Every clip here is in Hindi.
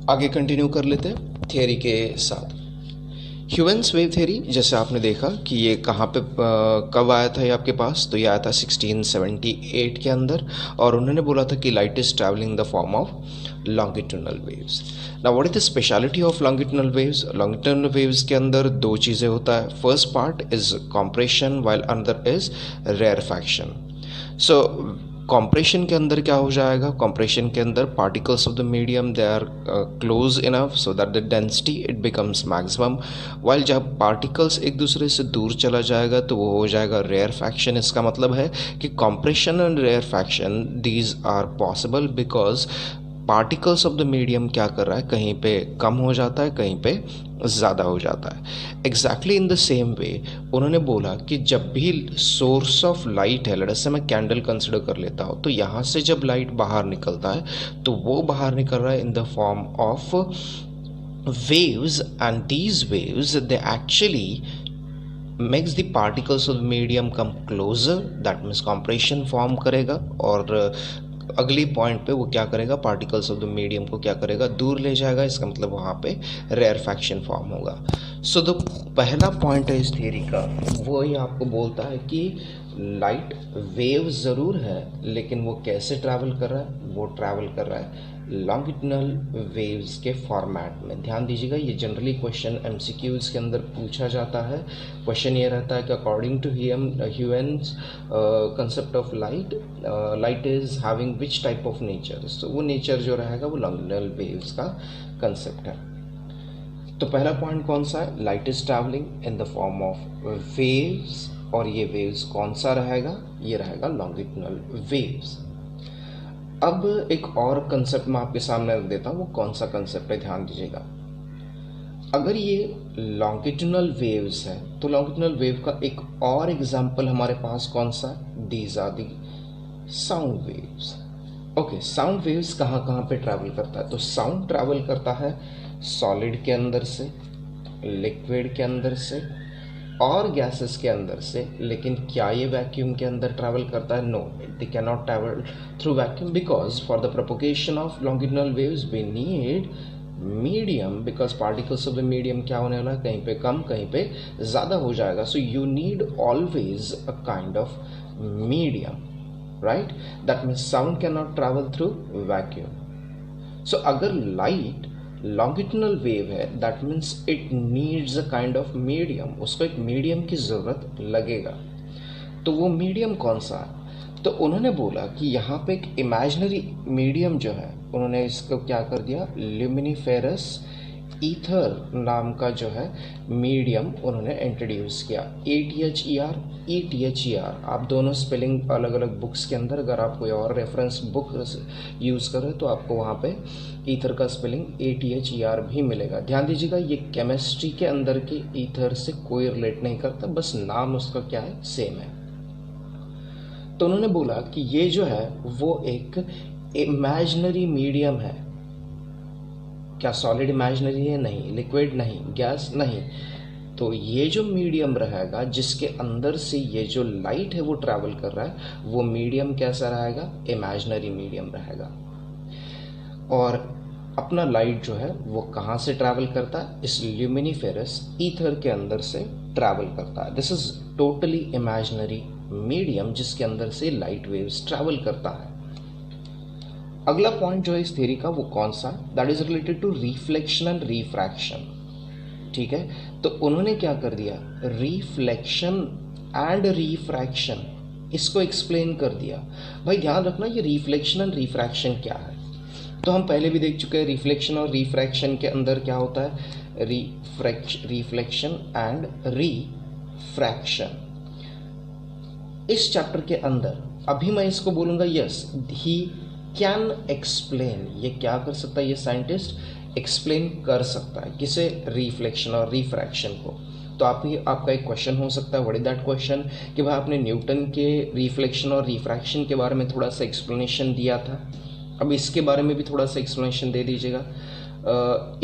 आगे कंटिन्यू कर लेते हैं थियरी के साथ। ह्यूवेन्स वेव थ्योरी, जैसे आपने देखा कि ये कहाँ पे कब आया था ये आपके पास, तो ये आया था 1678 के अंदर, और उन्होंने बोला था कि light is travelling the form of longitudinal waves. Now what is the speciality of longitudinal waves? Longitudinal waves के अंदर दो चीज़ें होता है। First part is compression while another is rarefaction. So compression के अंदर क्या हो जाएगा? कॉम्प्रेशन के अंदर particles of the medium they are close enough so that the density it becomes maximum, while जब पार्टिकल्स एक दूसरे से दूर चला जाएगा तो वो हो जाएगा रेयरफैक्शन। इसका मतलब है कि compression and rarefaction these are possible because particles of the medium क्या कर रहा है, कहीं पे कम हो जाता है, कहीं पे ज़्यादा हो जाता है। Exactly in the same way उन्होंने बोला कि जब भी सोर्स ऑफ लाइट है, जैसे मैं कैंडल कंसिडर कर लेता हूँ, तो यहाँ से जब लाइट बाहर निकलता है तो वो बाहर निकल रहा है इन the form of waves, and these waves they actually makes the particles of the medium come closer, that means compression form करेगा, और अगली पॉइंट पे वो क्या करेगा, पार्टिकल्स ऑफ द मीडियम को क्या करेगा, दूर ले जाएगा। इसका मतलब वहाँ पे रेयरफैक्शन फॉर्म होगा। सो द पहला पॉइंट है इस थ्योरी का, वो ही आपको बोलता है कि लाइट वेव ज़रूर है, लेकिन वो कैसे ट्रैवल कर रहा है, वो ट्रैवल कर रहा है लॉन्गिट्यूडनल वेव्स के फॉर्मेट में। ध्यान दीजिएगा, ये जनरली क्वेश्चन एमसीक्यूज के अंदर पूछा जाता है। क्वेश्चन ये रहता है कि according to Huygens concept of light, light is having which type of nature. तो वो नेचर जो रहेगा वो लॉन्गिट्यूडनल वेव्स का कंसेप्ट है। तो पहला पॉइंट कौन सा है? Light is travelling in the form of waves, और ये वेव्स कौन सा रहेगा? ये रहेगा लॉन्गिट्यूडनल वेव्स। अब एक और कंसेप्ट मैं आपके सामने रख देता हूँ, वो कौन सा कंसेप्ट है, ध्यान दीजिएगा। अगर ये लॉन्गिट्यूडनल वेव्स है तो लॉन्गिट्यूडनल वेव का एक और एग्जांपल हमारे पास कौन सा है? These are the sound waves. Okay, sound waves कहाँ कहाँ पे ट्रैवल करता है? तो साउंड ट्रैवल करता है सॉलिड के अंदर से, लिक्विड के अंदर से और गैसेस के अंदर से। लेकिन क्या ये वैक्यूम के अंदर ट्रैवल करता है? No, they can not travel through vacuum because for the propagation of longitudinal waves we need medium, because particles of the medium क्या होने वाला है, कहीं पे कम कहीं पे ज़्यादा हो जाएगा। So you need always a kind of medium, right? That means sound can not travel through vacuum. So अगर लाइट लॉन्गिट्यूडनल वेव है, that means it needs a kind of medium, उसको एक मीडियम की ज़रूरत लगेगा। तो वो मीडियम कौन सा है? तो उन्होंने बोला कि यहाँ पे एक इमेजिनरी मीडियम जो है, उन्होंने इसको क्या कर दिया, ल्यूमिनिफेरस ईथर नाम का जो है मीडियम उन्होंने इंट्रोड्यूस किया। ATHER, ETHER, आप दोनों स्पेलिंग अलग अलग बुक्स के अंदर, अगर आप कोई और रेफरेंस बुक यूज़ करें तो आपको वहाँ पे ईथर का स्पेलिंग ATHER भी मिलेगा। ध्यान दीजिएगा, ये केमिस्ट्री के अंदर के ईथर से कोई रिलेट नहीं करता, बस नाम उसका क्या है, सेम है। तो उन्होंने बोला कि ये जो है वो एक इमेजिनरी मीडियम है। क्या सॉलिड इमेजिनरी है? नहीं। लिक्विड नहीं, गैस नहीं। तो ये जो मीडियम रहेगा जिसके अंदर से ये जो लाइट है वो ट्रैवल कर रहा है, वो मीडियम कैसा रहेगा? इमेजिनरी मीडियम रहेगा। और अपना लाइट जो है वो कहाँ से ट्रैवल करता है? इस ल्यूमिनिफेरस ईथर के अंदर से ट्रैवल करता है। This is totally imaginary medium जिसके अंदर से लाइट वेव्स ट्रैवल करता है। अगला पॉइंट जो है इस थ्योरी का वो कौन सा? That is related to reflection and refraction. ठीक है, तो उन्होंने क्या कर दिया, रिफ्लेक्शन एंड रिफ्रैक्शन इसको एक्सप्लेन कर दिया। भाई ध्यान रखना, ये रिफ्लेक्शन एंड रिफ्रैक्शन क्या है? तो हम पहले भी देख चुके हैं, रिफ्लेक्शन और रिफ्रैक्शन के अंदर क्या होता है, रिफ्लेक्शन एंड रिफ्रैक्शन। इस चैप्टर के अंदर अभी मैं इसको बोलूंगा, यस ही कैन एक्सप्लेन, ये क्या कर सकता है, ये साइंटिस्ट एक्सप्लेन कर सकता है, किसे, रिफ्लेक्शन और रिफ्रैक्शन को। तो आपका एक क्वेश्चन हो सकता है, व्हाट इज दैट क्वेश्चन, कि भाई आपने न्यूटन के रिफ्लेक्शन और रिफ्रैक्शन के बारे में थोड़ा सा एक्सप्लेनेशन दिया था, अब इसके बारे में भी थोड़ा सा एक्सप्लेनेशन दे दीजिएगा।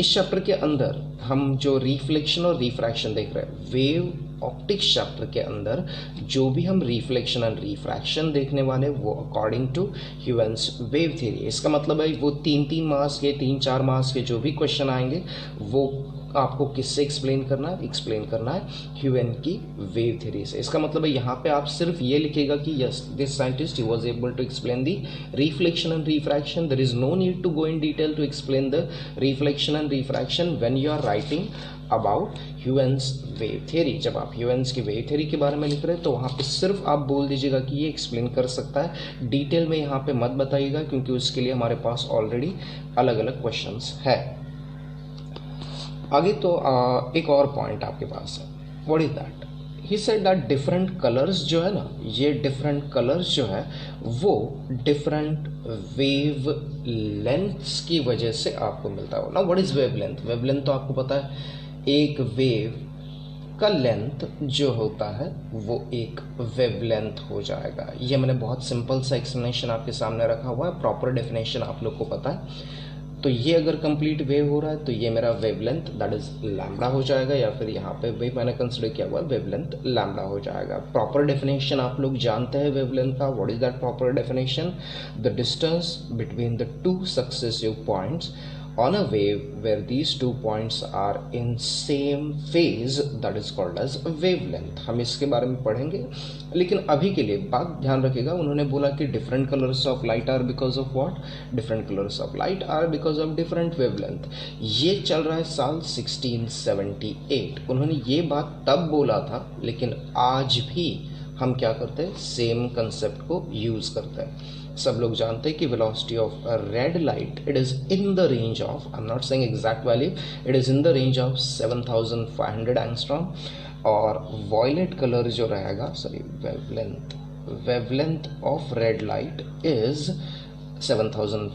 इस चैप्टर के अंदर हम जो रिफ्लेक्शन और रिफ्रैक्शन देख रहे हैं, वेव ऑप्टिक्स चैप्टर के अंदर जो भी हम रिफ्लेक्शन एंड रिफ्रैक्शन देखने वाले वो अकॉर्डिंग टू ह्यूवेन्स वेव थ्योरी। इसका मतलब है वो 3-3 मार्क्स के 3-4 मार्क्स के जो भी क्वेश्चन आएंगे वो आपको किससे एक्सप्लेन करना है ह्यूवेन की वेव थ्योरी से। इसका मतलब है यहाँ पे आप सिर्फ ये लिखेगा कि yes this scientist he was able to explain the reflection and refraction. There is no need to go in detail to explain the reflection and refraction when you are writing about Huygens wave theory. जब आप ह्यूवेन्स की वेव थ्योरी के बारे में लिख रहे हैं तो वहाँ पे सिर्फ आप बोल दीजिएगा कि ये एक्सप्लेन कर सकता है, डिटेल में यहाँ पे मत बताइएगा क्योंकि उसके लिए हमारे पास ऑलरेडी अलग अलग क्वेश्चंस है। आगे तो एक और पॉइंट आपके पास है, what is that? He said that different colours जो है ना, ये डिफरेंट कलर्स जो है वो डिफरेंट वेव लेंथ्स की वजह से आपको मिलता है ना। What is wave length? Wave length तो आपको पता है, एक वेव का लेंथ जो होता है वो एक वेव लेंथ हो जाएगा। ये मैंने बहुत सिंपल सा एक्सप्लेनेशन आपके सामने रखा हुआ है, प्रॉपर डेफिनेशन आप लोग को पता है। तो ये अगर कंप्लीट वेव हो रहा है तो ये मेरा वेवलेंथ दैट इज लैम्बडा हो जाएगा, या फिर यहाँ पे वेव मैंने कंसिडर किया हुआ वेवलेंथ लैम्बडा हो जाएगा। प्रॉपर डेफिनेशन आप लोग जानते हैं वेवलेंथ का। What is that proper definition? The distance between the two successive points on a wave where these 2 points are in same phase, that is called as wavelength। हम इसके बारे में पढ़ेंगे, लेकिन अभी के लिए बात ध्यान रखिएगा। उन्होंने बोला कि different colours of light are because of what? Different colours of light are because of different wavelength. ये चल रहा है साल 1678। उन्होंने ये बात तब बोला था, लेकिन आज भी हम क्या करते हैं, सेम कंसेप्ट को यूज करते हैं। सब लोग जानते हैं कि velocity of red light it is in the range of, I am not saying exact value, it is in the range of 7500 angstrom. और वॉयलेट कलर जो रहेगा, sorry wavelength of red light is 7500,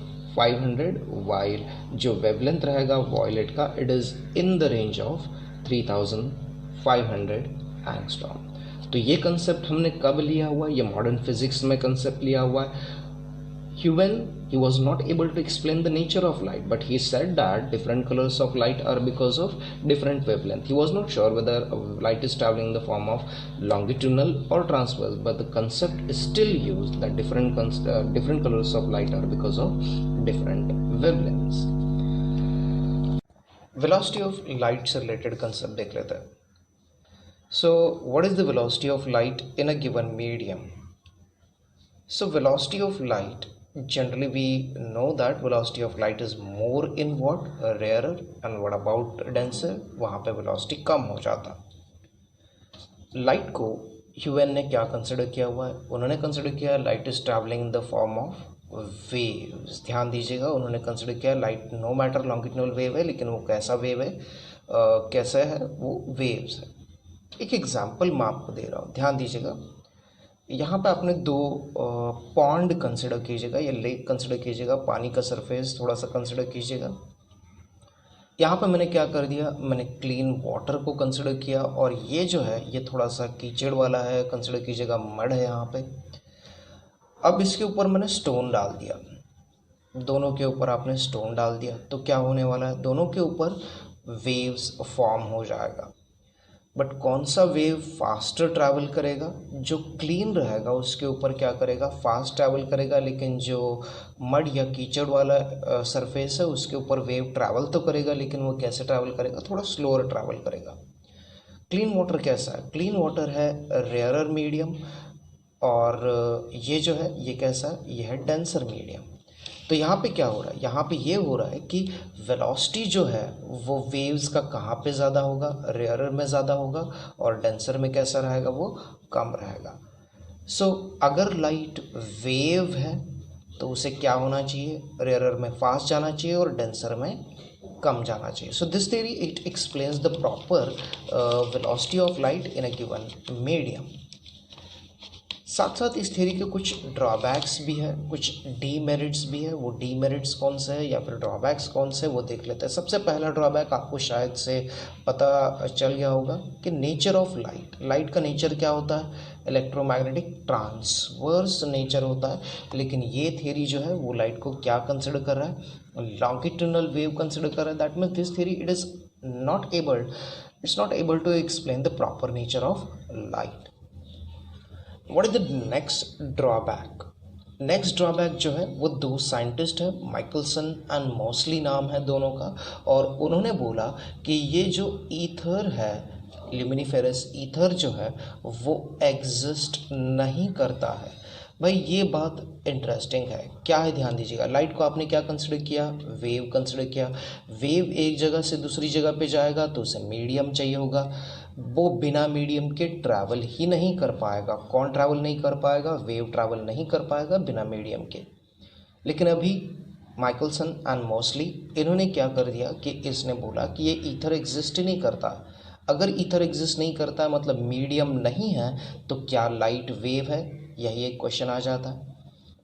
while जो वेवलेंथ रहेगा वॉयलेट का it is in the range of 3500 angstrom. तो ये कंसेप्ट हमने कब लिया हुआ है? ये मॉडर्न फिजिक्स में कंसेप्ट लिया हुआ है। When he was not able to explain the nature of light, but he said that different colors of light are because of different wavelength. He was not sure whether light is traveling in the form of longitudinal or transverse, but the concept is still used that different colors of light are because of different wavelengths. Velocity of light से related concept देख लेते हैं। So what is the velocity of light in a given medium? So velocity of light, generally we know that velocity of light is more in what? Rarer. And what about denser? वहाँ पे velocity कम हो जाता। लाइट को ह्यूवेन ने क्या कंसिडर किया हुआ है? उन्होंने कंसिडर किया light is travelling in the form of waves. ध्यान दीजिएगा, उन्होंने कंसिडर किया light no matter longitudinal wave है, लेकिन वो कैसा वेव है, कैसा है, वो वेव्स है। एक एग्जाम्पल मैं आपको दे रहा हूँ, ध्यान दीजिएगा। यहाँ पे आपने 2 पॉन्ड कंसिडर कीजिएगा या लेक कंसिडर कीजिएगा, पानी का सरफेस थोड़ा सा कंसिडर कीजिएगा। यहाँ पे मैंने क्या कर दिया, मैंने क्लीन वाटर को कंसिडर किया, और ये जो है ये थोड़ा सा कीचड़ वाला है, कंसिडर कीजिएगा मड है यहाँ पे। अब इसके ऊपर मैंने स्टोन डाल दिया, दोनों के ऊपर आपने स्टोन डाल दिया, तो क्या होने वाला है, दोनों के ऊपर वेव्स फॉर्म हो जाएगा। बट कौन सा वेव फास्टर ट्रैवल करेगा? जो क्लीन रहेगा उसके ऊपर क्या करेगा, फास्ट ट्रैवल करेगा, लेकिन जो मड या कीचड़ वाला सरफेस है उसके ऊपर वेव ट्रैवल तो करेगा, लेकिन वो कैसे ट्रैवल करेगा, थोड़ा स्लोअर ट्रैवल करेगा। क्लीन वाटर कैसा है? क्लीन वाटर है रेयरर मीडियम, और ये जो है ये कैसा है, ये है डेंसर मीडियम। तो यहाँ पे क्या हो रहा है, यहाँ पे ये हो रहा है कि वेलोसिटी जो है वो वेव्स का कहाँ पे ज़्यादा होगा, रेयरर में ज़्यादा होगा, और डेंसर में कैसा रहेगा, वो कम रहेगा। सो अगर लाइट वेव है तो उसे क्या होना चाहिए, रेयरर में फास्ट जाना चाहिए और डेंसर में कम जाना चाहिए। So this theory it explains the proper velocity of light in a given medium. साथ साथ इस थ्योरी के कुछ ड्रॉबैक्स भी है, कुछ डीमेरिट्स भी है। वो डीमेरिट्स कौन से है या फिर ड्रॉबैक्स कौन से, वो देख लेते हैं। सबसे पहला ड्रॉबैक आपको शायद से पता चल गया होगा कि नेचर ऑफ लाइट, लाइट का नेचर क्या होता है, इलेक्ट्रोमैग्नेटिक ट्रांसवर्स नेचर होता है। लेकिन ये थ्योरी जो है वो लाइट को क्या कंसिडर कर रहा है, longitudinal wave consider कर रहा है, that means this theory it's not able to explain the proper nature of light. What is the next drawback? Next drawback जो है वो दो साइंटिस्ट है, माइकलसन एंड मॉसली नाम है दोनों का, और उन्होंने बोला कि ये जो ईथर है, ल्यूमिनिफेरस ईथर जो है वो एग्जिस्ट नहीं करता है। भाई ये बात इंटरेस्टिंग है, क्या है ध्यान दीजिएगा। लाइट को आपने क्या कंसिडर किया, वेव कंसिडर किया। वेव एक जगह से दूसरी जगह पे जाएगा तो उसे मीडियम चाहिए होगा, वो बिना मीडियम के ट्रैवल ही नहीं कर पाएगा। कौन ट्रैवल नहीं कर पाएगा, वेव ट्रैवल नहीं कर पाएगा बिना मीडियम के। लेकिन अभी माइकलसन एंड मॉसली इन्होंने क्या कर दिया कि इसने बोला कि ये ईथर एग्जिस्ट ही नहीं करता। अगर ईथर एग्जिस्ट नहीं करता है मतलब मीडियम नहीं है, तो क्या लाइट वेव है, यही एक क्वेश्चन आ जाता है।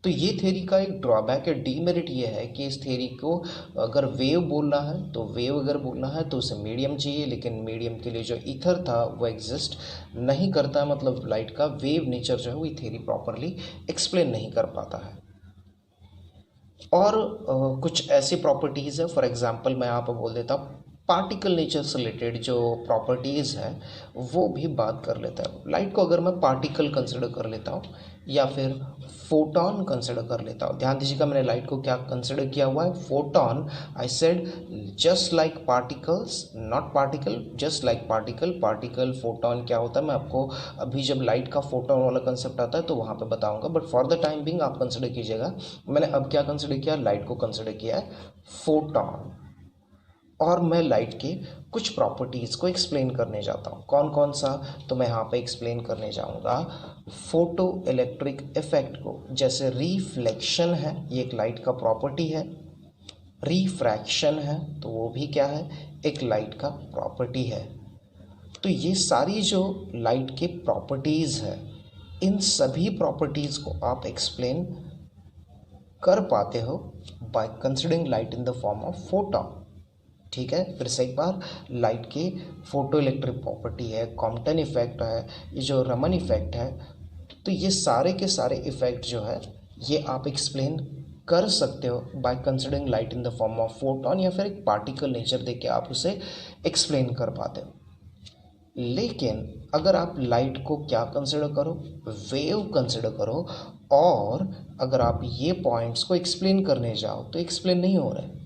तो ये थ्योरी का एक ड्रॉबैक है, डीमेरिट ये है कि इस थ्योरी को अगर वेव बोलना है तो वेव अगर बोलना है तो उसे मीडियम चाहिए, लेकिन मीडियम के लिए जो ईथर था वो एग्जिस्ट नहीं करता, मतलब लाइट का वेव नेचर जो है वो थ्योरी प्रॉपरली एक्सप्लेन नहीं कर पाता है। और कुछ ऐसी प्रॉपर्टीज़ है, फॉर एग्जांपल मैं यहाँ पर बोल देता हूँ, पार्टिकल नेचर से रिलेटेड जो प्रॉपर्टीज़ है वो भी बात कर लेता है। लाइट को अगर मैं पार्टिकल कंसिडर कर लेता हूँ या फिर फोटॉन कंसिडर कर लेता हूँ, ध्यान दीजिएगा मैंने लाइट को क्या कंसिडर किया हुआ है, photon. I said just like particles, not particle, just like particle. Particle photon क्या होता है मैं आपको अभी जब लाइट का फोटॉन वाला कंसेप्ट आता है तो वहाँ पे बताऊँगा, but for the time being आप कंसिडर कीजिएगा मैंने अब क्या कंसिडर किया, लाइट को कंसिडर किया है फोटॉन। और मैं लाइट के कुछ प्रॉपर्टीज़ को एक्सप्लेन करने जाता हूँ। कौन कौन सा, तो मैं यहाँ पे एक्सप्लेन करने जाऊँगा फोटो इलेक्ट्रिक इफेक्ट को। जैसे रिफ्लेक्शन है, ये एक लाइट का प्रॉपर्टी है। रिफ्रैक्शन है तो वो भी क्या है, एक लाइट का प्रॉपर्टी है। तो ये सारी जो लाइट के प्रॉपर्टीज़ है, इन सभी प्रॉपर्टीज़ को आप एक्सप्लेन कर पाते हो by considering light in the form of photon. ठीक है, फिर से एक बार, लाइट की फोटो इलेक्ट्रिक प्रॉपर्टी है, कॉम्पटन इफेक्ट है, ये जो रमन इफेक्ट है, तो ये सारे के सारे इफेक्ट जो है ये आप एक्सप्लेन कर सकते हो by considering light in the form of photon, या फिर एक पार्टिकल नेचर देख के आप उसे एक्सप्लेन कर पाते हो। लेकिन अगर आप लाइट को क्या कंसिडर करो, वेव कंसिडर करो, और अगर आप ये पॉइंट्स को एक्सप्लेन करने जाओ तो एक्सप्लेन नहीं हो रहा है।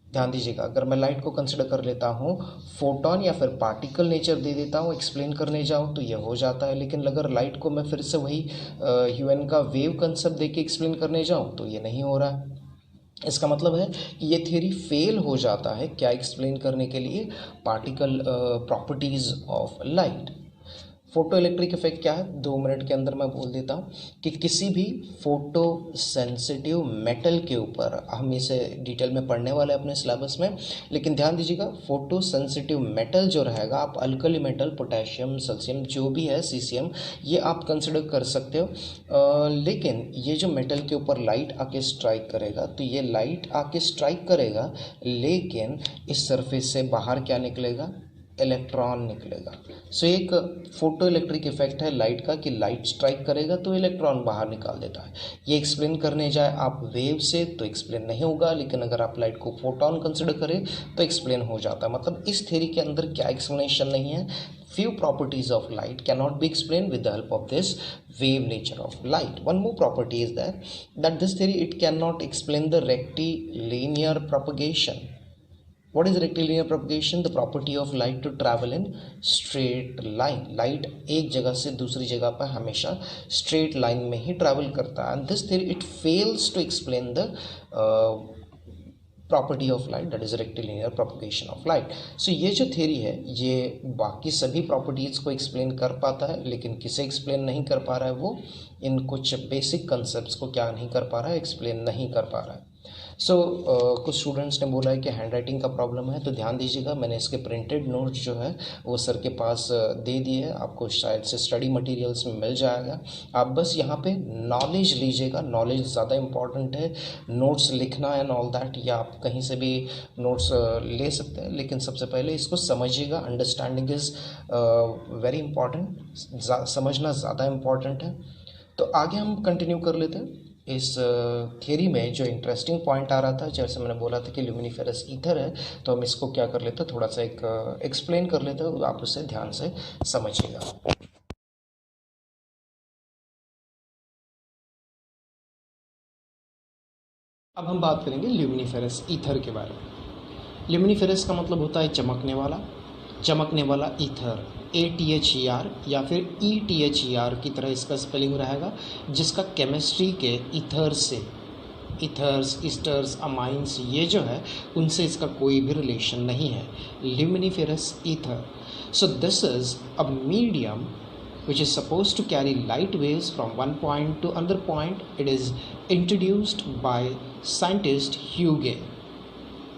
ध्यान दीजिएगा, अगर मैं लाइट को कंसिडर कर लेता हूँ फोटॉन या फिर पार्टिकल नेचर दे देता हूँ, एक्सप्लेन करने जाऊँ तो ये हो जाता है। लेकिन अगर लाइट को मैं फिर से वही ह्यूएन का वेव कंसेप्ट दे के एक्सप्लेन करने जाऊँ तो ये नहीं हो रहा है। इसका मतलब है कि ये थ्योरी फेल हो जाता है क्या एक्सप्लेन करने के लिए, particle properties of light. Photo electric effect क्या है, 2 मिनट के अंदर मैं बोल देता हूँ कि किसी भी फोटो सेंसिटिव मेटल के ऊपर, हम इसे डिटेल में पढ़ने वाले हैं अपने सिलेबस में, लेकिन ध्यान दीजिएगा फोटो सेंसिटिव मेटल जो रहेगा, आप अल्कली मेटल, पोटेशियम, सल्सियम जो भी है, सीसीएम, ये आप कंसिडर कर सकते हो। लेकिन ये जो मेटल के ऊपर लाइट आके स्ट्राइक करेगा, तो ये लाइट आके स्ट्राइक करेगा, लेकिन इस सरफेस से बाहर क्या निकलेगा, इलेक्ट्रॉन निकलेगा। सो एक फोटो इलेक्ट्रिक इफेक्ट है लाइट का कि लाइट स्ट्राइक करेगा तो इलेक्ट्रॉन बाहर निकाल देता है। ये एक्सप्लेन करने जाए आप वेव से तो एक्सप्लेन नहीं होगा, लेकिन अगर आप लाइट को फोटॉन कंसिडर करें तो एक्सप्लेन हो जाता है। मतलब इस थ्योरी के अंदर क्या एक्सप्लेनेशन नहीं है, few properties of light cannot be explained with the help of this wave nature of light. One more property is that this theory, it cannot explain the rectilinear propagation. What is rectilinear propagation? The property of light to travel in straight line. Light एक जगह से दूसरी जगह पर हमेशा straight line में ही travel करता है, and this theory, it fails to explain the property of light, that is rectilinear propagation of light. So ये जो theory है ये बाकी सभी properties को explain कर पाता है, लेकिन किसे explain नहीं कर पा रहा है, वो इन कुछ basic concepts को क्या नहीं कर पा रहा है, explain नहीं कर पा रहा है। कुछ स्टूडेंट्स ने बोला है कि हैंड राइटिंग का प्रॉब्लम है, तो ध्यान दीजिएगा मैंने इसके प्रिंटेड नोट्स जो है वो सर के पास दे दिए है, आपको शायद से स्टडी मटेरियल्स में मिल जाएगा। आप बस यहाँ पे नॉलेज लीजिएगा, नॉलेज ज़्यादा इम्पॉर्टेंट है। नोट्स लिखना एंड ऑल दैट या आप कहीं से भी नोट्स ले सकते हैं, लेकिन सबसे पहले इसको समझिएगा। अंडरस्टैंडिंग इज़ वेरी इंपॉर्टेंट, समझना ज़्यादा इम्पॉर्टेंट है। तो आगे हम कंटिन्यू कर लेते हैं। इस थ्योरी में जो इंटरेस्टिंग पॉइंट आ रहा था, जैसे मैंने बोला था कि ल्यूमिनिफेरस ईथर है, तो हम इसको क्या कर लेते हैं, थोड़ा सा एक एक्सप्लेन कर लेते हैं, आप उसे ध्यान से समझिएगा। अब हम बात करेंगे ल्यूमिनिफेरस ईथर के बारे में। ल्यूमिनिफेरस का मतलब होता है चमकने वाला ईथर, ATHER या फिर ETHER की तरह इसका स्पेलिंग रहेगा, जिसका केमिस्ट्री के ईथर्स, ईस्टर्स, अमाइंस ये जो है उनसे इसका कोई भी रिलेशन नहीं है। Luminiferous ether, so this is a medium which is supposed to carry light waves from one point to another point. It is introduced by scientist Huygens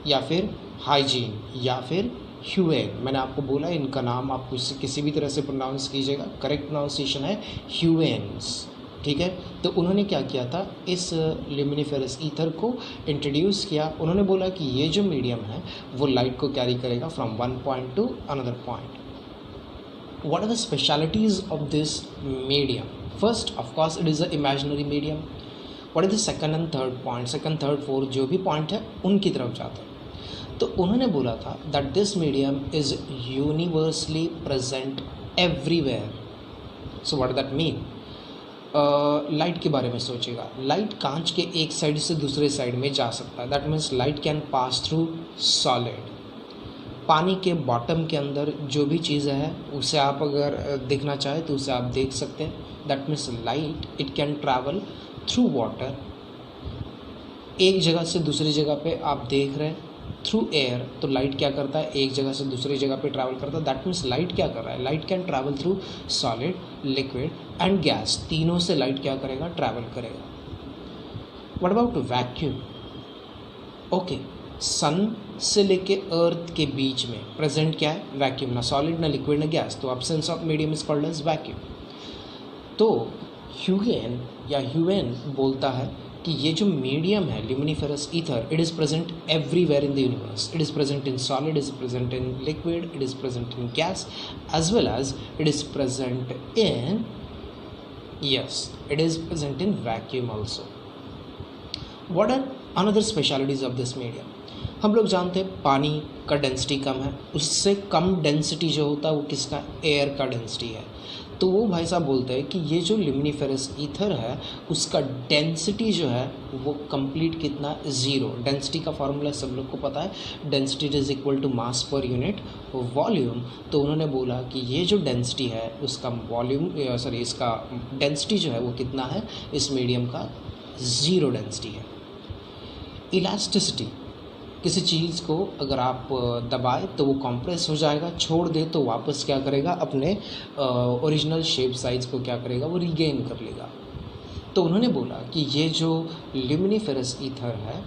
या फिर हाइजीन या फिर ह्यूएन। मैंने आपको बोला इनका नाम आप किसी भी तरह से प्रोनाउंस कीजिएगा, करेक्ट प्रोनाउंसिएशन है ह्यूएन्स, ठीक है। तो उन्होंने क्या किया था, इस ल्यूमिनिफेरस ईथर को इंट्रोड्यूस किया। उन्होंने बोला कि ये जो मीडियम है वो लाइट को कैरी करेगा from one point to another point. What are the specialities of this medium? First, of course, it is an imaginary medium. What is the second and third point? Second, third, fourth जो भी point है उनकी तरफ जाते हैं। तो उन्होंने बोला था that this medium is universally present everywhere. So what does that mean? Light के बारे में सोचिएगा, लाइट कांच के एक साइड से दूसरे साइड में जा सकता है, that means light can pass through solid. पानी के बॉटम के अंदर जो भी चीज़ें है उसे आप अगर देखना चाहें तो उसे आप देख सकते हैं, that means light it can travel through water. एक जगह से दूसरी जगह पे आप देख रहे हैं थ्रू एयर, तो लाइट क्या करता है, एक जगह से दूसरी जगह पे ट्रैवल करता है, दैट मीन्स लाइट क्या कर रहा है, light can travel through solid, liquid and gas, तीनों से लाइट क्या करेगा, ट्रैवल करेगा। What about vacuum? ओके, सन से लेके अर्थ के बीच में प्रेजेंट क्या है, वैक्यूम, ना सॉलिड ना लिक्विड ना गैस, तो absence of medium is called as vacuum. तो ह्यूएन बोलता है कि ये जो मीडियम है luminiferous ether, it is present everywhere in the universe. It is present in solid, is present in liquid, it is present in gas, as well as it is present in it is present in vacuum also. What are another specialities of this medium? हम लोग जानते हैं पानी का डेंसिटी कम है, उससे कम डेंसिटी जो होता है वो किसका, एयर का डेंसिटी है। तो वो भाई साहब बोलते हैं कि ये जो ल्यूमिनिफेरस ईथर है उसका डेंसिटी जो है वो कंप्लीट कितना, ज़ीरो। डेंसिटी का फॉर्मूला सब लोग को पता है, density is equal to mass per unit volume. तो उन्होंने बोला कि ये जो डेंसिटी है उसका इसका डेंसिटी जो है वो कितना है, इस मीडियम का ज़ीरो डेंसिटी है। इलास्टिसिटी, किसी चीज़ को अगर आप दबाए तो वो कॉम्प्रेस हो जाएगा, छोड़ दे तो वापस क्या करेगा, अपने ओरिजिनल शेप साइज को क्या करेगा, वो रिगेन कर लेगा। तो उन्होंने बोला कि ये जो ल्यूमिनिफेरस ईथर है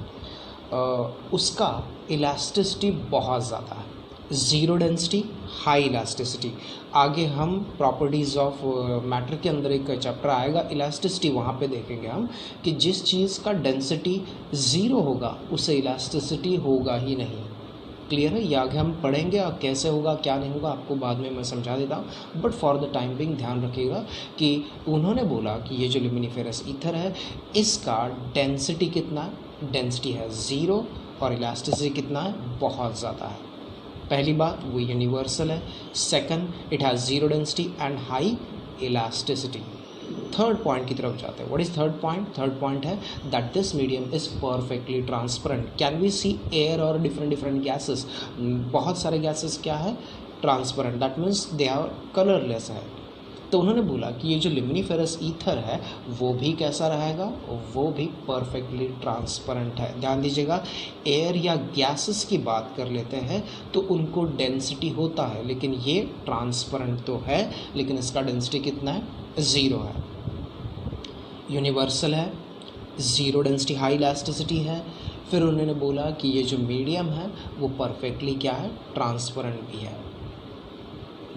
उसका इलास्टिसिटी बहुत ज़्यादा है, ज़ीरो डेंसिटी, हाई इलास्टिसिटी। आगे हम प्रॉपर्टीज़ ऑफ मैटर के अंदर एक चैप्टर आएगा इलास्टिसिटी, वहाँ पे देखेंगे हम कि जिस चीज़ का डेंसिटी ज़ीरो होगा उसे इलास्टिसिटी होगा ही नहीं। क्लियर है, ये आगे हम पढ़ेंगे और कैसे होगा क्या नहीं होगा आपको बाद में मैं समझा देता हूँ, but for the time being ध्यान रखिएगा कि उन्होंने बोला कि ये जो ल्यूमिनिफेरस ईथर है इसका डेंसिटी कितना, डेंसिटी है ज़ीरो और इलास्टिसिटी कितना है, बहुत ज़्यादा है। पहली बात वो यूनिवर्सल है, second it has zero density and high elasticity. Third point की तरफ जाते हैं। What is third point? थर्ड पॉइंट है that this medium is perfectly transparent. Can we see air और डिफरेंट गैसेस, बहुत सारे गैसेस क्या है, transparent, that means they are colourless है। तो उन्होंने बोला कि ये जो ल्यूमिनिफेरस ईथर है वो भी कैसा रहेगा, वो भी परफेक्टली ट्रांसपेरेंट है। ध्यान दीजिएगा, एयर या गैसेस की बात कर लेते हैं तो उनको डेंसिटी होता है, लेकिन ये ट्रांसपेरेंट तो है लेकिन इसका डेंसिटी कितना है, ज़ीरो है। यूनिवर्सल है, ज़ीरो डेंसिटी, हाई इलास्टिसिटी है। फिर उन्होंने बोला कि ये जो मीडियम है वो परफेक्टली क्या है, ट्रांसपेरेंट भी है।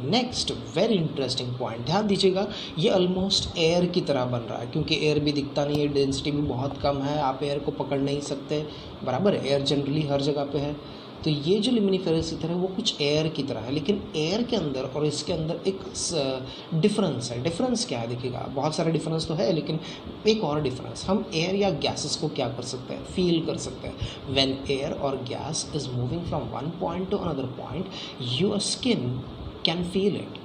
नेक्स्ट वेरी इंटरेस्टिंग पॉइंट, ध्यान दीजिएगा, ये ऑलमोस्ट एयर की तरह बन रहा है, क्योंकि एयर भी दिखता नहीं है, डेंसिटी भी बहुत कम है, आप एयर को पकड़ नहीं सकते, बराबर है, एयर जनरली हर जगह पे है। तो ये जो लिमिनिफेरस ईथर है वो कुछ एयर की तरह है, लेकिन एयर के अंदर और इसके अंदर एक डिफरेंस है। डिफरेंस क्या है देखिएगा, बहुत सारा डिफरेंस तो है, लेकिन एक और डिफरेंस, हम एयर या गैसेस को क्या कर सकते हैं, फील कर सकते हैं। व्हेन एयर और gas is moving from one point to another point, your skin can feel it.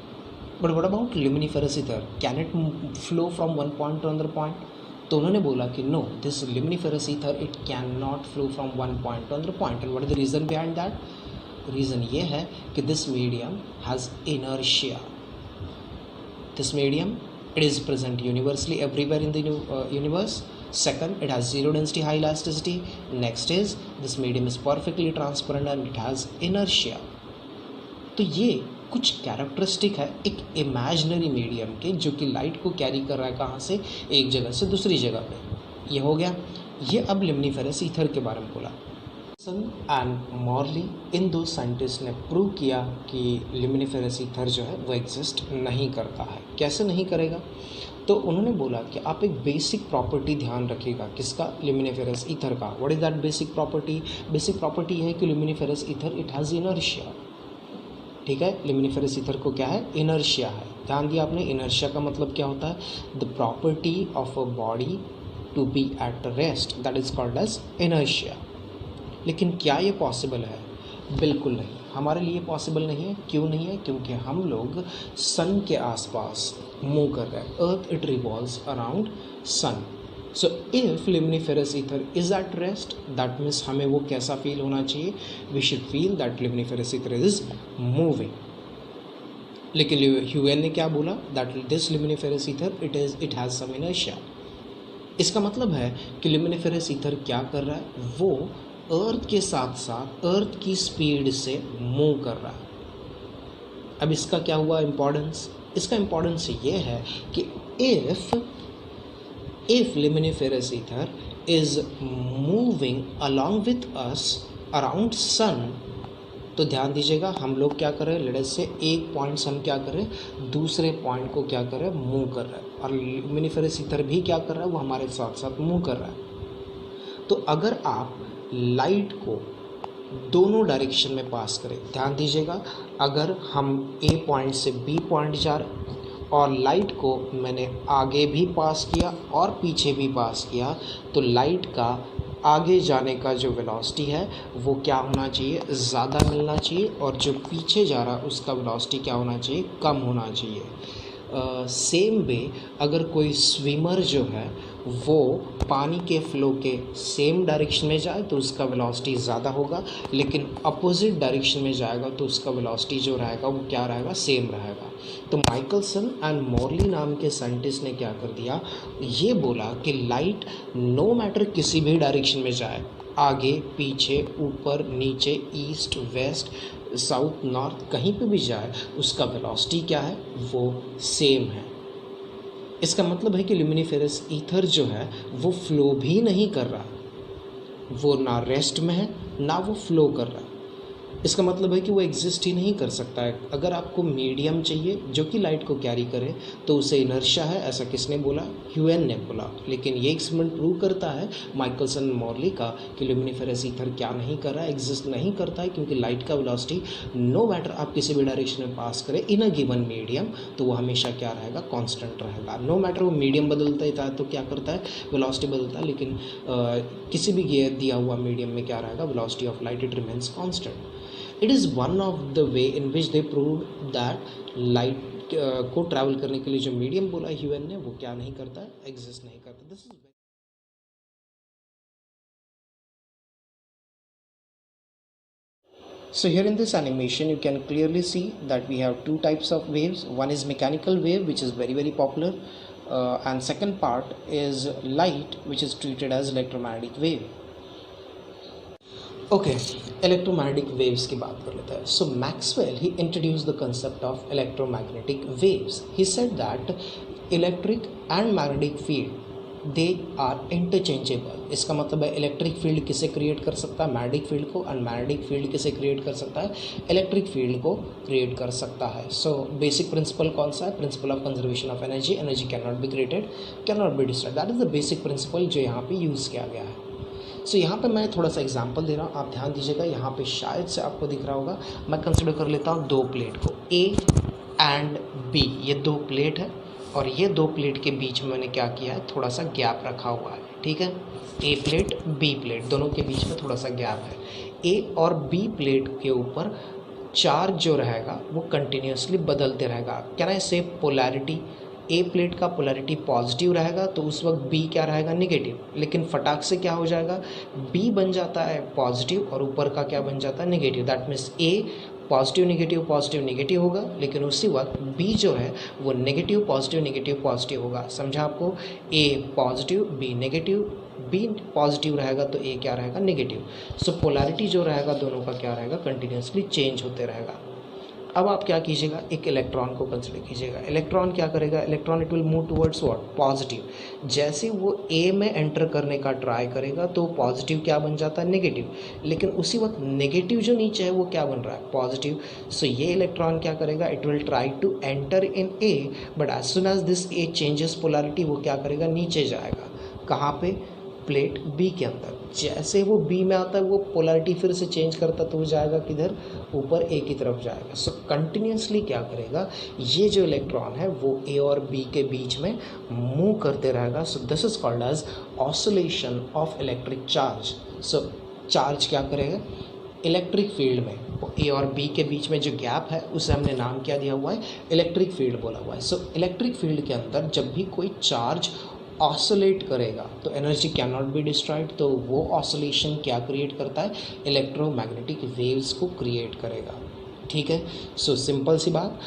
But what about luminiferous ether, can it flow from one point to another point? तो उन्होंने बोला कि no, this luminiferous ether it can not flow from one point to another point. And what is the reason behind that? Reason ये है कि this medium has inertia. This medium it is present universally everywhere in the universe. Second, it has zero density, high elasticity. Next is this medium is perfectly transparent and it has inertia. तो ये कुछ कैरेक्टरिस्टिक है एक इमेजिनरी मीडियम के, जो कि लाइट को कैरी कर रहा है कहाँ से, एक जगह से दूसरी जगह पे। ये हो गया। ये अब लिमिनिफेरस ईथर के बारे में बोला। सन एंड मॉर्ली, इन दो साइंटिस्ट ने प्रूव किया कि लिमिनिफेरस ईथर जो है वो एग्जिस्ट नहीं करता है। कैसे नहीं करेगा? तो उन्होंने बोला कि आप एक बेसिक प्रॉपर्टी ध्यान रखिएगा, किसका, लिमिनिफेरस ईथर का। What is that basic property? Basic property है कि लिमिनिफेरस ईथर इट हैज़ इनर्शिया। ठीक है, लिमिनिफेरस ईथर को क्या है, इनर्शिया है। ध्यान दिया आपने, इनर्शिया का मतलब क्या होता है, the property of a body to be at rest, that is called as inertia. लेकिन क्या ये पॉसिबल है? बिल्कुल नहीं, हमारे लिए पॉसिबल नहीं है। क्यों नहीं है? क्योंकि हम लोग सन के आसपास मूव कर रहे हैं। Earth it revolves around sun. So if luminiferous ether is at rest, that means हमें वो कैसा फील होना चाहिए, we should feel that luminiferous ether is moving. लेकिन ह्यूएन ने क्या बोला, that this luminiferous ether it has some inertia. इसका मतलब है कि लिमिनिफेरस ईथर क्या कर रहा है, वो अर्थ के साथ साथ अर्थ की स्पीड से मूव कर रहा है। अब इसका क्या हुआ इम्पोर्टेंस? इसका इम्पोर्टेंस ये है कि if luminiferous ether is moving along with us around sun, तो ध्यान दीजिएगा, हम लोग क्या कर रहे हैं, लेट्स से एक पॉइंट से हम क्या कर रहे हैं, दूसरे पॉइंट को क्या कर रहे हैं, मूव कर रहे हैं। और लुमिनिफेरस ईथर भी क्या कर रहा है, वो हमारे साथ साथ मूव कर रहा है। तो अगर आप लाइट को दोनों डायरेक्शन में पास करें, ध्यान दीजिएगा, अगर हम ए पॉइंट से बी पॉइंट जा रहे और लाइट को मैंने आगे भी पास किया और पीछे भी पास किया, तो लाइट का आगे जाने का जो वेलोसिटी है वो क्या होना चाहिए, ज़्यादा मिलना चाहिए, और जो पीछे जा रहा है उसका वेलोसिटी क्या होना चाहिए, कम होना चाहिए। सेम वे अगर कोई स्विमर जो है वो पानी के फ्लो के सेम डायरेक्शन में जाए तो उसका वेलोसिटी ज़्यादा होगा, लेकिन अपोजिट डायरेक्शन में जाएगा तो उसका वेलोसिटी जो रहेगा वो क्या रहेगा, सेम रहेगा। तो माइकलसन एंड मॉर्ली नाम के साइंटिस्ट ने क्या कर दिया, ये बोला कि लाइट नो मैटर किसी भी डायरेक्शन में जाए, आगे पीछे ऊपर नीचे ईस्ट वेस्ट साउथ नॉर्थ कहीं पे भी जाए, उसका वेलोसिटी क्या है, वो सेम है। इसका मतलब है कि लुमिनिफेरस ईथर जो है वो फ्लो भी नहीं कर रहा, वो ना रेस्ट में है ना वो फ्लो कर रहा है। इसका मतलब है कि वो एग्जिस्ट ही नहीं कर सकता है। अगर आपको मीडियम चाहिए जो कि लाइट को कैरी करे तो उसे इनर्शिया है, ऐसा किसने बोला, ह्यूएन ने बोला। लेकिन ये एक्सपेरिमेंट प्रूव करता है माइकलसन मॉर्ली का कि लुमिनिफेरस ईथर क्या नहीं कर रहा है, एग्जिस्ट नहीं करता है, क्योंकि लाइट का वेलोसिटी नो मैटर आप किसी भी डायरेक्शन में पास करें इन अ गिवन मीडियम तो वो हमेशा क्या रहेगा, कॉन्स्टेंट रहेगा। नो मैटर वो मीडियम बदलता है तो क्या करता है, वेलोसिटी बदलता है, लेकिन किसी भी दिया हुआ मीडियम में क्या रहेगा, velocity of light it remains constant. It is one of the way in which they proved that light को ट्रैवल करने के लिए जो मीडियम बोला ह्यूएन ने वो क्या नहीं करता है, एग्जिस्ट नहीं करता। This is So here in this animation you can clearly see that we have two types of waves. One is mechanical wave, which is very popular, and second part is light, which is treated as electromagnetic wave. Okay, electromagnetic waves की बात कर लेते हैं। So Maxwell he introduce the concept of electromagnetic waves. He said that electric and magnetic field they are interchangeable. इसका मतलब है इलेक्ट्रिक फील्ड किसे क्रिएट कर सकता है, मैग्नेटिक फील्ड को, एंड मैग्नेटिक फील्ड किसे क्रिएट कर सकता है, इलेक्ट्रिक फील्ड को क्रिएट कर सकता है। सो बेसिक प्रिंसिपल कौन सा है, principle of conservation of energy. Energy can not be created, can not be destroyed, that is the basic principle जो यहाँ पे यूज़ किया गया है। सो यहाँ पे मैं थोड़ा सा एग्जांपल दे रहा हूँ, आप ध्यान दीजिएगा। यहाँ पे शायद से आपको दिख रहा होगा, मैं कंसिडर कर लेता हूँ दो प्लेट को, ए एंड बी। ये दो प्लेट है और ये दो प्लेट के बीच में मैंने क्या किया है, थोड़ा सा गैप रखा हुआ है, ठीक है। ए प्लेट बी प्लेट दोनों के बीच में थोड़ा सा गैप है। ए और बी प्लेट के ऊपर चार्ज जो रहेगा वो कंटिन्यूसली बदलते रहेगा। कैन आई से पोलैरिटी, ए प्लेट का पोलैरिटी पॉजिटिव रहेगा तो उस वक्त बी क्या रहेगा, नेगेटिव। लेकिन फटाक से क्या हो जाएगा, बी बन जाता है पॉजिटिव और ऊपर का क्या बन जाता है, negative. That means A positive negative होगा, लेकिन उसी वक्त बी जो है वो नेगेटिव पॉजिटिव होगा। समझा आपको? A positive B negative, B positive रहेगा तो ए क्या रहेगा, नेगेटिव। सो पोलैरिटी जो रहेगा दोनों का क्या रहेगा, कंटिन्यूसली चेंज होते रहेगा। अब आप क्या कीजिएगा, एक इलेक्ट्रॉन को कंसिडर कीजिएगा। इलेक्ट्रॉन क्या करेगा, electron it will move towards what, positive. जैसे वो ए में एंटर करने का ट्राई करेगा तो पॉजिटिव क्या बन जाता है, नेगेटिव। लेकिन उसी वक्त नेगेटिव जो नीचे है वो क्या बन रहा है, पॉजिटिव। सो ये इलेक्ट्रॉन क्या करेगा, it will try to enter in a, but as soon as this a changes polarity वो क्या करेगा, नीचे जाएगा। कहाँ पे, प्लेट बी के अंदर। जैसे वो बी में आता है वो पोलैरिटी फिर से चेंज करता तो वो जाएगा किधर, ऊपर ए की तरफ जाएगा। सो कंटिन्यूसली क्या करेगा, ये जो इलेक्ट्रॉन है वो ए और बी के बीच में मूव करते रहेगा। So this is called as oscillation of electric charge. So charge क्या करेगा, इलेक्ट्रिक फील्ड में ए और बी के बीच में जो गैप है उसे हमने नाम क्या दिया हुआ है, इलेक्ट्रिक फील्ड बोला हुआ है। सो इलेक्ट्रिक फील्ड के अंदर जब भी कोई चार्ज ऑसिलेट करेगा तो energy can not be destroyed, तो वो ऑसिलेशन क्या क्रिएट करता है, इलेक्ट्रोमैग्नेटिक वेव्स को क्रिएट करेगा। ठीक है, सो सिंपल सी बात,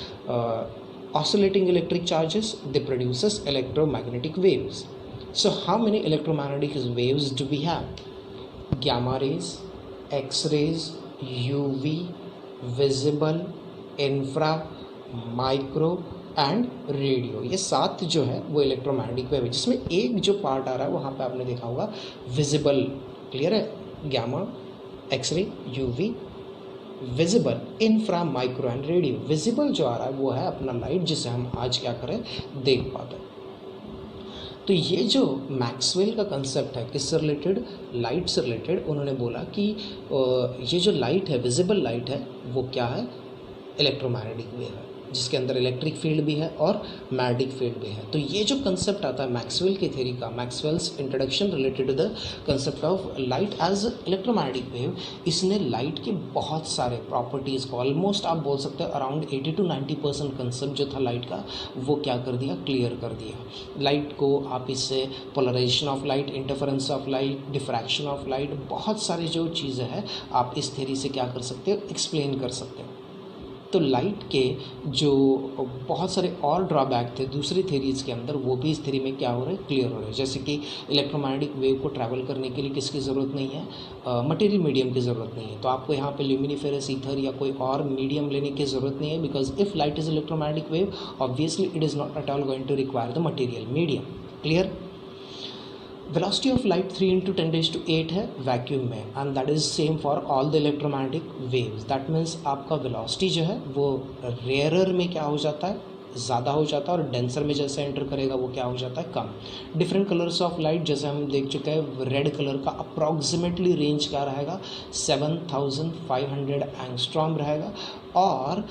oscillating electric charges they produces electromagnetic waves. So how many electromagnetic waves do we have, gamma rays, X rays, UV, visible, infra, micro and radio. ये 7 जो है वो इलेक्ट्रोमैग्नेटिक वेव है, जिसमें एक जो पार्ट आ रहा है वहाँ पे आपने देखा होगा विजिबल। क्लियर है, gamma, X ray, UV, visible, infra, micro and radio. Visible जो आ रहा है वो है अपना लाइट, जिसे हम आज क्या करें, देख पाते हैं। तो ये जो मैक्सवेल का कंसेप्ट है किससे रिलेटेड, लाइट से रिलेटेड। उन्होंने बोला कि ये जो लाइट है, विजिबल लाइट है, वो क्या है, इलेक्ट्रोमैग्नेटिक वेव है, जिसके अंदर इलेक्ट्रिक फील्ड भी है और मैग्नेटिक फील्ड भी है। तो ये जो कंसेप्ट आता है मैक्सवेल की थ्योरी का, Maxwell's introduction related to the concept of light as electromagnetic wave, इसने लाइट के बहुत सारे प्रॉपर्टीज़ को, ऑलमोस्ट आप बोल सकते हैं अराउंड 80 to 90% कंसेप्ट जो था लाइट का वो क्या कर दिया, क्लियर कर दिया। लाइट को आप इससे polarization of light, interference of light, diffraction of light, बहुत सारी जो चीज़ें हैं आप इस थ्योरी से क्या कर सकते हो, एक्सप्लेन कर सकते हो। तो लाइट के जो बहुत सारे और ड्रॉबैक थे दूसरी थ्योरीज के अंदर, वो भी इस थ्योरी में क्या हो रहा है, क्लियर हो रहे हैं। जैसे कि इलेक्ट्रोमैग्नेटिक वेव को ट्रैवल करने के लिए किसकी ज़रूरत नहीं है, मटेरियल मीडियम की ज़रूरत नहीं है। तो आपको यहाँ पे ल्यूमिनिफेरस ईथर या कोई और मीडियम लेने की ज़रूरत नहीं है, because if light is electromagnetic wave obviously it is not at all going to require the material medium. Clear. Velocity of light 3 × 10⁸ है वैक्यूम में, and that is same for all the electromagnetic waves. That means आपका वेलोसिटी जो है वो रेयरर में क्या हो जाता है, ज़्यादा हो जाता है, और डेंसर में जैसे एंटर करेगा वो क्या हो जाता है, कम। डिफरेंट कलर्स ऑफ लाइट जैसे हम देख चुके हैं, रेड कलर का अप्रॉक्सीमेटली रेंज क्या रहेगा, 7500 एंगस्ट्रॉम रहेगा, और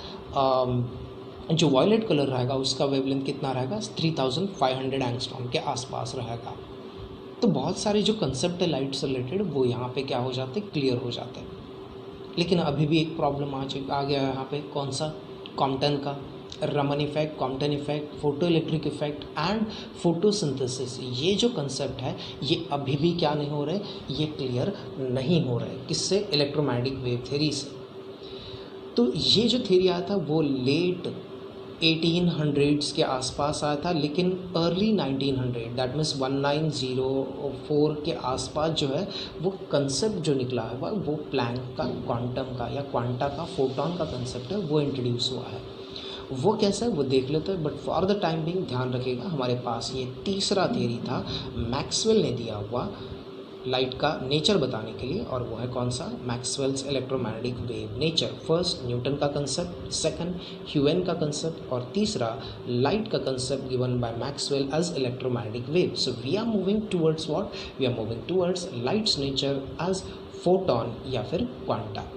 जो वॉयलेट कलर रहेगा उसका वेवलेंथ कितना रहेगा, 3500 एंगस्ट्रॉम के आसपास रहेगा। तो बहुत सारे जो कंसेप्ट है लाइट से रिलेटेड वो यहाँ पे क्या हो जाते, क्लियर हो जाते हैं। लेकिन अभी भी एक प्रॉब्लम आ गया है यहाँ पे, कौन सा, कॉम्पटन का, Raman effect, Compton effect, photo electric effect and photosynthesis. ये जो कंसेप्ट है ये अभी भी क्या नहीं हो रहे, ये क्लियर नहीं हो रहे। किससे, इलेक्ट्रोमैग्नेटिक वेव थ्योरी से। तो ये जो थ्योरी आया था वो लेट 1800s के आसपास आया था, लेकिन अर्ली 1900 दैट मीन्स 1904 के आसपास जो है वो कंसेप्ट जो निकला है वो प्लैंक का क्वांटम का या क्वांटा का फोटोन का कंसेप्ट है वो इंट्रोड्यूस हुआ है। वो कैसा है वो देख लेते हैं, but for the time being ध्यान रखिएगा हमारे पास ये तीसरा थ्योरी था मैक्सवेल ने दिया हुआ, लाइट का नेचर बताने के लिए, और वो है कौन सा, Maxwell's electromagnetic wave nature. First Newton का कंसेप्ट, सेकंड ह्यूएन का कंसेप्ट, और तीसरा लाइट का concept given by Maxwell as electromagnetic wave. So we are moving towards what, we are moving towards light's nature as photon या फिर क्वांटा।